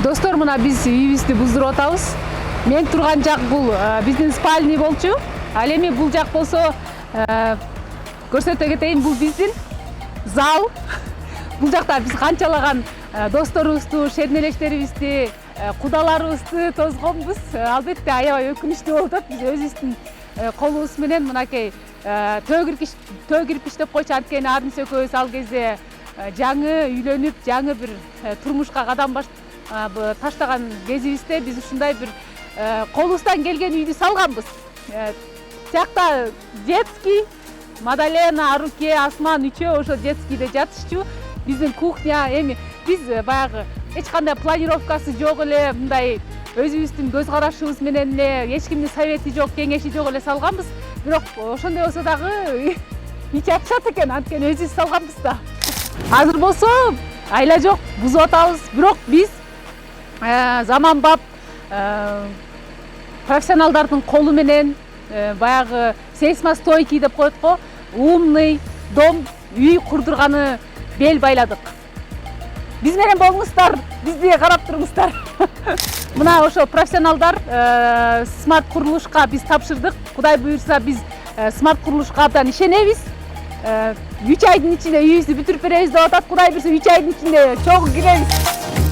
Достор, мына биз үйүбүздү буздуруп атабыз. Мен турган жак бул биздин спальный болчу. Ал эми бул жак болсо көрсөтө кетейин, бул биздин зал. Бул жакта биз канчалаган досторубузду, шернелештерибизди, кудаларыбызды тозгонбуз. Албетте аябай өкүнүчтүү болуп атат. Биз өзүбүздүн колубуз менен мынакей төө кирпич деп койчу, анткени Армис экөөбүз ал кезде жаңы үйлөнүп, жаңы бир турмушка кадам таштаган кезибизде биз ушундай бир колубуздан келген үйдү салганбыз. Тиякта детский, Мадалена, Аруке, Асман үчөө ошо детскийде жатышчу. Биздин кухня эми биз баягы эч кандай планировкасы жок эле, мындай өзүбүздүн көз карашыбыз менен эле, эч кимдин совети жок, кеңеши жок эле салганбыз. Бирок ошондой болсо дагы ич атышат экен, анткени өзүбүз салганбыз да. Азыр болсо айла жок, бузуп атабыз. Бирок биз заманбап профессионалдардын колу менен баягы сейсмостойкий деп коет го, умный дом, үй курдурганы бел байладык. Биз менен болуңуздар, бизди карап туруңуздар. Мына ошо профессионалдар смарт курулушка биз тапшырдык. Кудай буйрса биз смарт курулушка абдан ишенебиз. 3 айдын ичинде үйүбүздү бүтүрүп беребиз деп атат. Кудай буйрса 3 айдын ичинде чогуу киребиз.